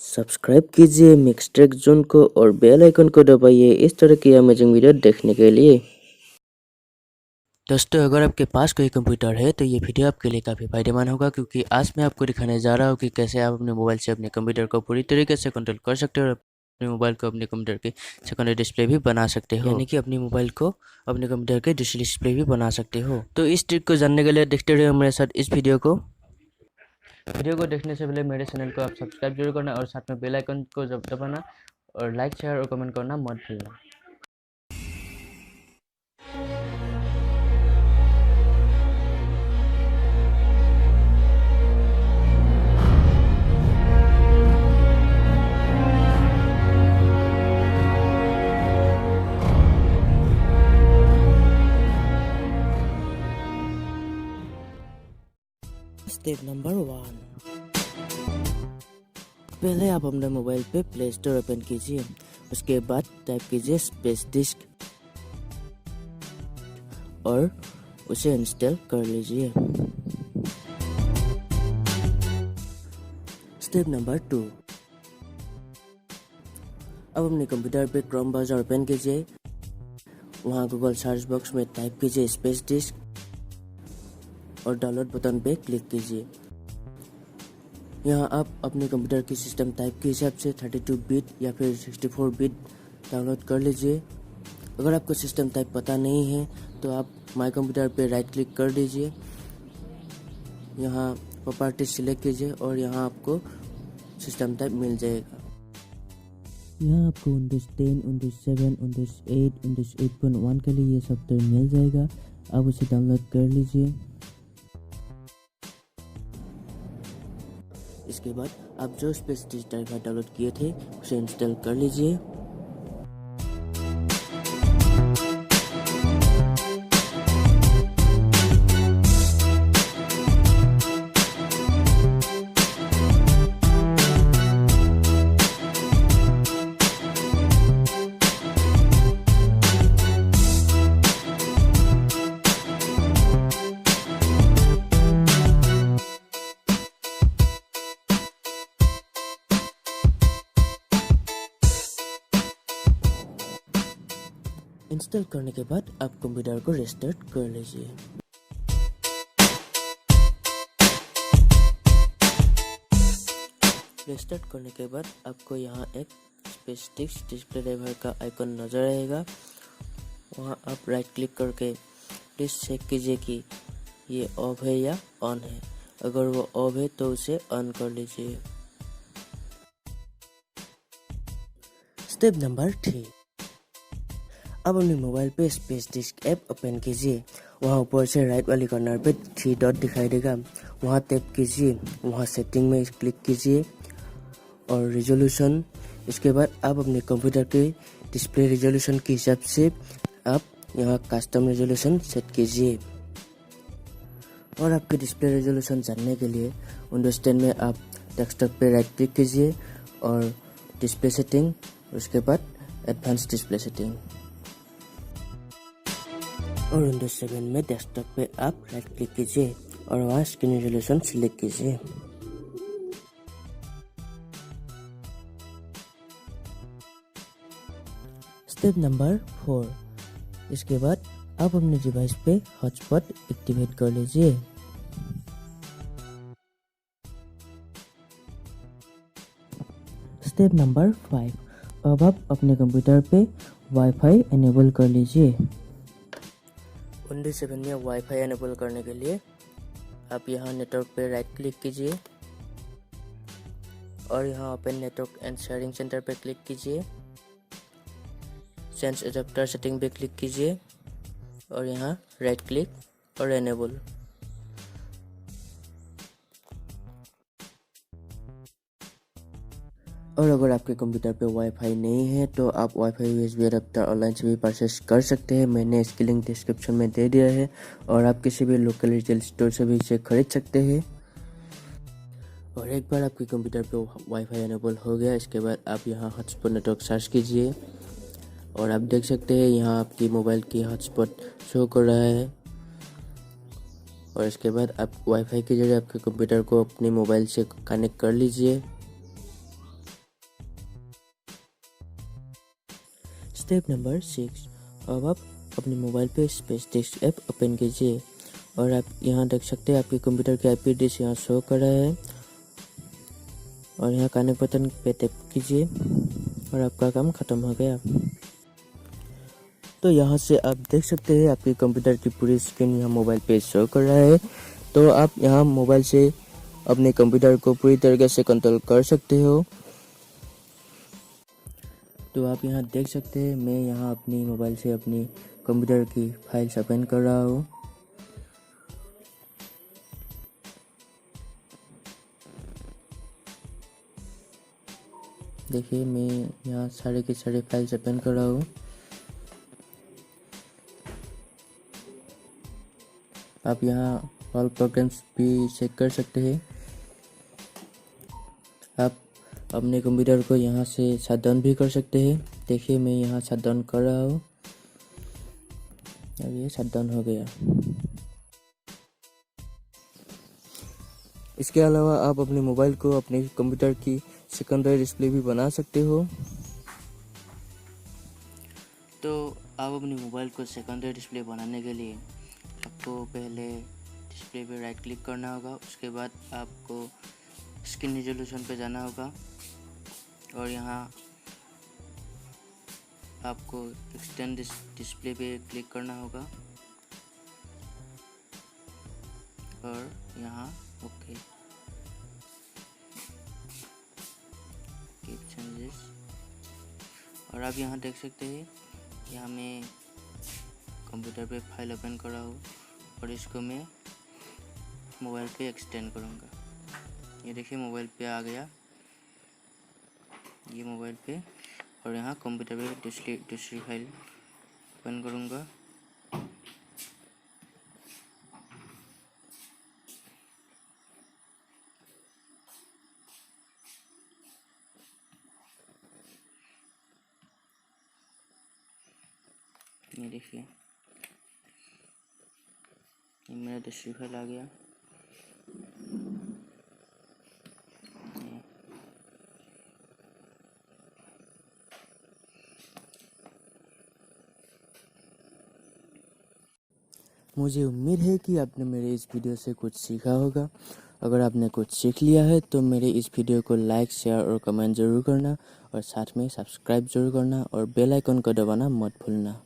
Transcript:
Subscribe कीजिए Mixtec zone को और बेल आइकन को दबाइए इस तरह की अमेजिंग वीडियो देखने के लिए। दोस्तों, अगर आपके पास कोई कंप्यूटर है तो ये वीडियो आपके लिए काफ़ी फायदेमंद होगा, क्योंकि आज मैं आपको दिखाने जा रहा हूँ कि कैसे आप अपने मोबाइल से अपने कंप्यूटर को पूरी तरीके से कंट्रोल कर सकते हो और अपने मोबाइल को अपने कंप्यूटर के सेकेंडरी डिस्प्ले भी बना सकते हो, यानी कि अपने मोबाइल को अपने कंप्यूटर के डिस्प्ले भी बना सकते हो। तो इस ट्रिक को जानने के लिए देखते रहिए मेरे साथ इस वीडियो को। देखने से पहले मेरे चैनल को आप सब्सक्राइब जरूर करना और साथ में बेल आइकन को दबाना और लाइक शेयर और कमेंट करना मत भूलना। स्टेप नंबर 1, पहले आप अपने मोबाइल पे प्ले स्टोर ओपन कीजिए। उसके बाद टाइप कीजिए स्पेस डिस्क और उसे इंस्टॉल कर लीजिए। स्टेप नंबर 2, अब अपने कंप्यूटर पे क्रोम ब्राउज़र ओपन कीजिए। वहाँ गूगल सर्च बॉक्स में टाइप कीजिए स्पेस डिस्क और डाउनलोड बटन पे क्लिक कीजिए। यहाँ आप अपने कंप्यूटर की सिस्टम टाइप के हिसाब से 32 बिट या फिर 64 बिट डाउनलोड कर लीजिए। अगर आपको सिस्टम टाइप पता नहीं है तो आप माय कंप्यूटर पे राइट क्लिक कर दीजिए। यहाँ प्रॉपर्टी सिलेक्ट कीजिए और यहाँ आपको सिस्टम टाइप मिल जाएगा। यहाँ आपको विंडोज 10, विंडोज 7, विंडोज 8, विंडोज 8.1 के लिए ये सॉफ्टवेयर मिल जाएगा। आप उसे डाउनलोड कर लीजिए। इसके बाद आप जो स्पेस डिस्क ड्राइव डाउनलोड किए थे उसे इंस्टॉल कर लीजिए। इंस्टॉल करने के बाद आप कंप्यूटर को रिस्टार्ट कर लीजिए। रिस्टार्ट करने के बाद आपको यहाँ एक स्पेस डिस्क डिस्प्ले ड्राइवर का आइकन नजर आएगा। वहाँ आप राइट क्लिक करके प्लीज चेक कीजिए कि ये ऑफ है या ऑन है। अगर वो ऑफ है तो उसे ऑन कर लीजिए। स्टेप नंबर 3, अब अपने मोबाइल पे स्पेस डिस्क ऐप ओपन कीजिए। वहाँ ऊपर से राइट वाली कॉर्नर पे 3 डॉट दिखाई देगा, वहाँ टैप कीजिए। वहाँ सेटिंग में क्लिक कीजिए और रिजोल्यूशन। इसके बाद आप अपने कंप्यूटर के डिस्प्ले रिजोल्यूशन के हिसाब से आप यहाँ कस्टम रिजोल्यूशन सेट कीजिए। और आपके डिस्प्ले रिजोल्यूशन जानने के लिए विंडोज 10 में आप डेस्कटॉप पे राइट क्लिक कीजिए और डिस्प्ले सेटिंग, उसके बाद एडवांस डिस्प्ले सेटिंग। और विंडोज 7 में डेस्कटॉप पे आप राइट क्लिक कीजिए और वहाँ स्क्रीन रिजोल्यूशन सिलेक्ट कीजिए। स्टेप नंबर 4, इसके बाद आप अपने डिवाइस पे हॉटस्पॉट एक्टिवेट कर लीजिए। स्टेप नंबर 5, अब आप अपने कंप्यूटर पे वाईफाई एनेबल कर लीजिए। विंडोज 7 में वाईफाई एनेबल करने के लिए आप यहाँ नेटवर्क पे राइट क्लिक कीजिए और यहाँ open network and sharing centre पे क्लिक कीजिए। सेंस एडेप्टर सेटिंग पे क्लिक कीजिए और यहाँ राइट क्लिक और एनेबल। और अगर आपके कंप्यूटर पे वाईफाई नहीं है तो आप वाईफाई यूएसबी अडेप्टर ऑनलाइन से भी परचेस कर सकते हैं। मैंने इसकी लिंक डिस्क्रिप्शन में दे दिया है और आप किसी भी लोकल रिटेल स्टोर से भी इसे खरीद सकते हैं। और एक बार आपके कंप्यूटर पे वाईफाई एनेबल हो गया, इसके बाद आप यहाँ हॉटस्पॉट नेटवर्क सर्च कीजिए और आप देख सकते हैं यहाँ आपकी मोबाइल की हॉटस्पॉट शो कर रहा है। और इसके बाद आप वाईफाई के जरिए आपके कंप्यूटर को अपने मोबाइल से कनेक्ट कर लीजिए। स्टेप नंबर 6, अब आप अपने मोबाइल पे स्पेस डिस्क ऐप ओपन कीजिए और आप यहाँ देख सकते हैं आपके कंप्यूटर के आईपी एड्रेस यहाँ शो कर रहा है और यहाँ कनेक्ट बटन पे टैप कीजिए और आपका काम खत्म हो गया। तो यहाँ से आप देख सकते हैं आपके कंप्यूटर की पूरी स्क्रीन यहाँ मोबाइल पे शो कर रहा है। तो आप यहाँ मोबाइल से अपने कंप्यूटर को पूरी तरीके से कंट्रोल कर सकते हो। तो आप यहाँ देख सकते हैं मैं यहाँ अपनी मोबाइल से अपनी कंप्यूटर की फाइल्स ओपन कर रहा हूँ। देखिए मैं यहाँ सारे के सारे फाइल्स ओपन कर रहा हूँ। आप यहाँ ऑल प्रोग्राम्स भी चेक कर सकते हैं। आप अपने कंप्यूटर को यहाँ से शट डाउन भी कर सकते हैं। देखिए मैं यहाँ शट डाउन कर रहा हूँ और ये शट डाउन हो गया। इसके अलावा आप अपने मोबाइल को अपने कंप्यूटर की सेकेंडरी डिस्प्ले भी बना सकते हो। तो आप अपने मोबाइल को सेकेंडरी डिस्प्ले बनाने के लिए आपको पहले डिस्प्ले पे राइट क्लिक करना होगा। उसके बाद आपको स्क्रीन रिजोल्यूशन पे जाना होगा और यहाँ आपको एक्सटेंड डिस्प्ले पे क्लिक करना होगा और यहाँ ओके कीप चेंजेस। और आप यहाँ देख सकते हैं यहाँ मैं कंप्यूटर पे फाइल ओपन कर रहा हूँ और इसको मैं मोबाइल पे एक्सटेंड करूँगा। ये देखिए मोबाइल पे आ गया, ये मोबाइल पे, और यहाँ कंप्यूटर पे दूसरी फाइल ओपन करूँगा। ये देखिए ये मेरा दूसरी फाइल आ गया। मुझे उम्मीद है कि आपने मेरे इस वीडियो से कुछ सीखा होगा। अगर आपने कुछ सीख लिया है तो मेरे इस वीडियो को लाइक, शेयर और कमेंट ज़रूर करना और साथ में सब्सक्राइब ज़रूर करना और बेल आइकन को दबाना मत भूलना।